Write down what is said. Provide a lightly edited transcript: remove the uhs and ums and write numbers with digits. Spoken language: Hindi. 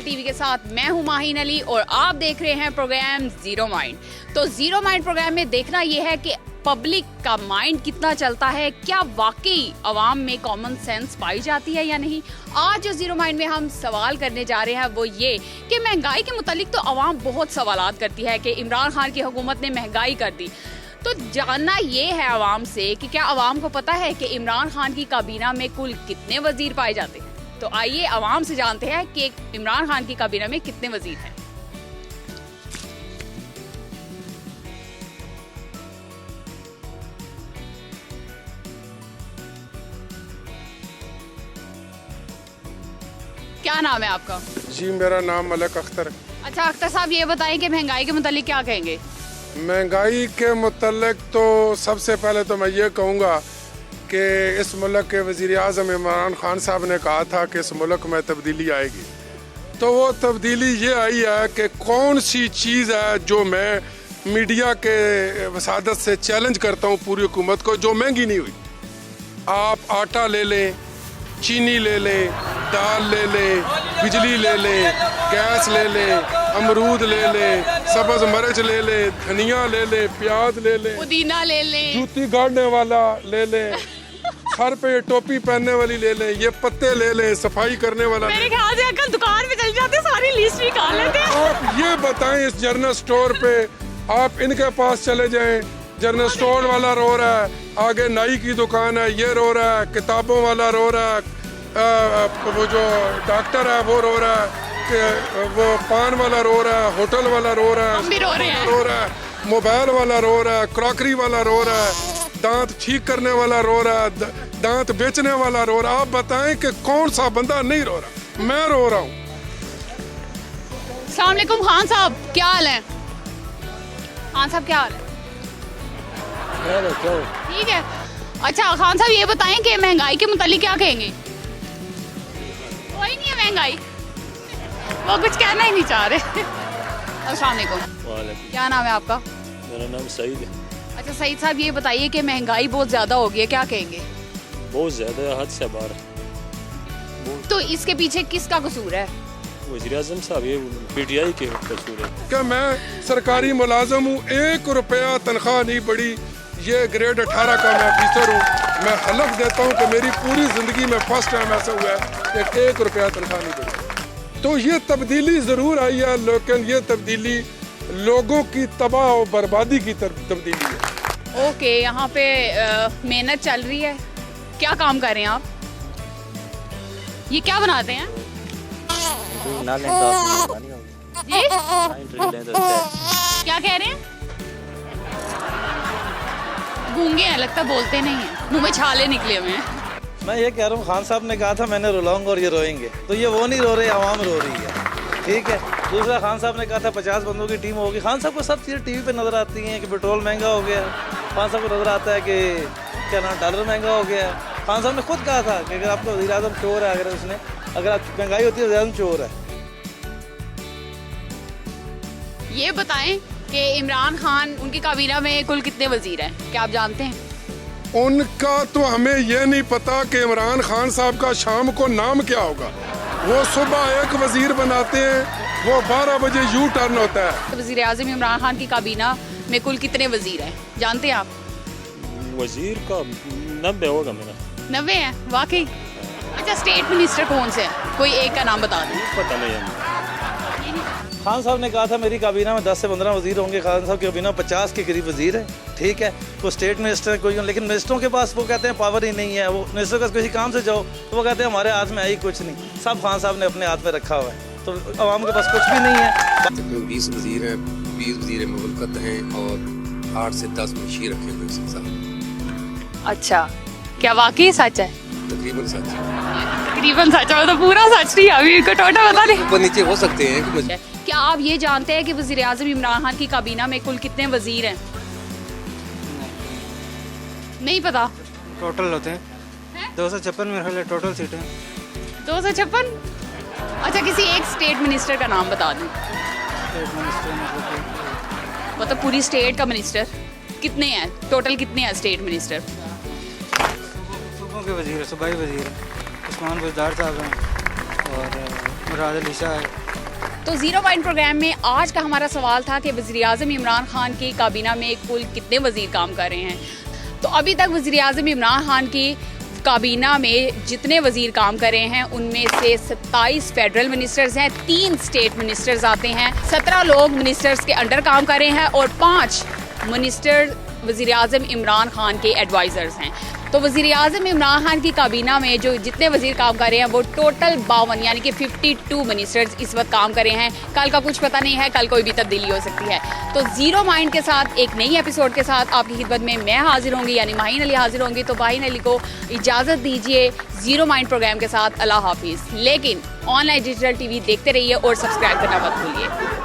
टीवी के साथ मैं हूं माहीन अली और आप देख रहे हैं प्रोग्राम जीरो माइंड। तो जीरो माइंड प्रोग्राम में देखना यह है कि पब्लिक का माइंड कितना चलता है, क्या वाकई अवाम में कॉमन सेंस पाई जाती है या नहीं। आज जो जीरो माइंड में हम सवाल करने जा रहे हैं वो ये कि महंगाई के मुतालिक तो अवाम बहुत सवालात करती है कि इमरान खान की हुकूमत ने महंगाई कर दी। तो जानना ये है अवाम से कि क्या अवाम को पता है कि इमरान खान की काबीना में कुल कितने वजीर पाए जाते हैं। तो आइए अवाम से जानते हैं कि इमरान खान की काबीना में कितने वजीर हैं। क्या नाम है आपका? जी मेरा नाम मलिक अख्तर है। अच्छा अख्तर साहब, ये बताएं कि महंगाई के मुतालिक क्या कहेंगे। महंगाई के मुतल्लिक तो सबसे पहले तो मैं ये कहूँगा कि इस मुल्क के वज़ीर आज़म इमरान खान साहब ने कहा था कि इस मुल्क में तब्दीली आएगी। तो वो तब्दीली ये आई है कि कौन सी चीज़ है जो मैं मीडिया के वसादत से चैलेंज करता हूँ पूरी हुकूमत को, जो महंगी नहीं हुई। आप आटा ले लें, चीनी ले लें, दाल ले लें, बिजली ले लें, गैस ले लें, अमरूद ले लें, सब्ज़ मिर्च ले लें, धनिया ले लें, प्याज ले लें, पुदीना ले लें, जूती गाड़ने वाला ले लें, सर पे टोपी पहनने वाली ले लें, ये पत्ते ले लें, सफाई करने वाला। मेरे ख्याल से अंकल दुकान पे चल जाते सारी लिस्ट निकाल लेते हैं। आप ये बताएं, इस जनरल स्टोर पे आप इनके पास चले जाएं, जनरल स्टोर वाला रो रहा है, आगे नाई की दुकान है ये रो रहा है, किताबों वाला रो रहा है, वो जो डॉक्टर है वो रो रहा है, कि वो पान वाला रो रहा है, होटल वाला रो रहा है, हम भी रो रहे हैं। रो रहा है, मोबाइल वाला रो रहा है, क्रॉकरी वाला रो रहा है, दांत ठीक करने वाला रो रहा है, दांत बेचने वाला रो रहा है। आप बताएं कि कौन सा बंदा नहीं रो रहा। मैं रो रहा हूँ। अस्सलाम वालेकुम खान साहब, क्या हाल है? खान साहब क्या हाल है? ठीक है। अच्छा खान साहब, ये बताएं कि महंगाई के मुतालिक क्या कहेंगे। कोई नहीं है महंगाई, वो कुछ कहना ही नहीं चाह रहे। अस्सलाम वालेकुम, क्या नाम है आपका? मेरा नाम सईद है। अच्छा सईद साहब, ये बताइए कि महंगाई बहुत ज्यादा हो गई है, क्या कहेंगे? बहुत ज़्यादा है, हद से बाहर है। तो इसके पीछे किसका कसूर है? वज़ीर आज़म साहब, ये पीटीआई के कसूर है। क्या मैं सरकारी मुलाजम हूँ, 1 रुपया तनख्वाह नहीं बढ़ी। ये ग्रेड 18 का मैं ऑफिसर हूँ। मैं हलफ देता हूँ कि मेरी पूरी ज़िंदगी में फर्स्ट टाइम ऐसा हुआ है कि 1 रुपया तनख्वाह नहीं बढ़ी। तो ये तब्दीली ज़रूर आई है, लेकिन ये तब्दीली लोगों की तबाह और बर्बादी की तब्दीली है। ओके, यहाँ पे मेहनत चल रही है। क्या काम कर रहे हैं आप? ये क्या बनाते हैं? जी? क्या कह रहे हैं? गूंगे हैं लगता, बोलते नहीं हैं, मुंह में छाले निकले हुए हैं। मैं ये कह रहा हूँ, खान साहब ने कहा था मैंने रुलाऊंगा और ये रोएंगे, तो ये वो नहीं रो रहे, आवाम रो रही है। ठीक है। दूसरा, खान साहब ने कहा था 50 बंदों की टीम होगी। खान साहब को सब चीज़ें टीवी पे नज़र आती हैं कि पेट्रोल महंगा हो गया। खान साहब को नज़र आता है कि क्या नाम, डॉलर महंगा हो गया। खान साहब ने खुद कहा था कि अगर आपका वज़ीर आज़म चोर है, अगर आप महंगाई होती है वज़ीर आज़म चोर है। ये बताएं कि इमरान खान, उनकी काबीना में कुल कितने वजीर हैं, क्या आप जानते हैं? उनका तो हमें ये नहीं पता कि इमरान खान साहब का शाम को नाम क्या होगा। वो सुबह एक वजीर बनाते हैं, वो 12 बजे यू टर्न होता है। वजीर आज़म इमरान खान की काबीना में कुल कितने वजीर हैं, जानते हैं आप? वज़ीर का 90 होगा मेरा। 90 हैं वाकई? अच्छा, स्टेट मिनिस्टर कौन से हैं, कोई एक का नाम बता दें। पता नहीं है। खान साहब ने कहा था मेरी काबीना में 10 से 15 वजीर होंगे। खान साहब की काबीना 50 के करीब वजीर है। ठीक है, वो स्टेट मिनिस्टर कोई, लेकिन मिनिस्टरों के पास वो कहते हैं पावर ही नहीं है। वो मिनिस्टर का किसी काम से जाओ तो वो कहते हैं हमारे हाथ में है ही कुछ नहीं, सब खान साहब ने अपने हाथ में रखा हुआ है, तो आवाम के पास कुछ भी नहीं है। तकरीबन 20 वजीर हैं, 20 वजीर मुल्कत हैं और 8 से 10 मुंशी रखे हुए हैं साहब। अच्छा, क्या वाकई सच है? तकरीबन सच है। तकरीबन सच है, तो पूरा सच नहीं, अभी कटौटा बता नहीं। ऊपर नीचे हो सकते हैं कि क्या आप ये जानते हैं कि वजीर आज़म इमरान खान की काबीना में कुल कितने वजीर हैं? नहीं पता। टोटल होते हैं 256 मेरे ख्याल टोटल सीटें। 256? अच्छा, किसी एक स्टेट मिनिस्टर का नाम बता दें। स्टेट मिनिस्टर मतलब पूरी स्टेट का मिनिस्टर कितने हैं, टोटल कितने हैं स्टेट मिनिस्टर? सूबों के वजीर, सूबाई वजीर उस्मान बुजदार साहब हैं और मुराद अली शाह है। तो जीरो माइंड प्रोग्राम में आज का हमारा सवाल था कि वज़ीर-ए-आज़म इमरान खान की काबीना में कुल कितने वज़ीर काम कर रहे हैं। तो अभी तक वज़ीर-ए-आज़म इमरान खान की काबीना में जितने वज़ीर काम कर रहे हैं उनमें से 27 फेडरल मिनिस्टर्स हैं, 3 स्टेट मिनिस्टर्स आते हैं, 17 लोग मिनिस्टर्स के अंडर काम कर रहे हैं और 5 मिनिस्टर वज़ीर-ए-आज़म इमरान खान के एडवाइज़र्स हैं। तो वज़ीर-ए-आज़म इमरान खान की काबीना में जो जितने वज़ीर काम कर रहे हैं वो टोटल 52 यानी कि 52 मिनिस्टर्स इस वक्त काम कर रहे हैं। कल का कुछ पता नहीं है, कल कोई भी तब्दीली हो सकती है। तो जीरो माइंड के साथ एक नई एपिसोड के साथ आपकी खिदमत में मैं हाजिर होंगी, यानी माहीन अली हाजिर होंगी। तो माहीन अली को इजाज़त दीजिए जीरो माइंड प्रोग्राम के साथ। अल्लाह हाफिज़। लेकिन ऑनलाइन डिजिटल टीवी देखते रहिए और सब्सक्राइब करना मत भूलिए।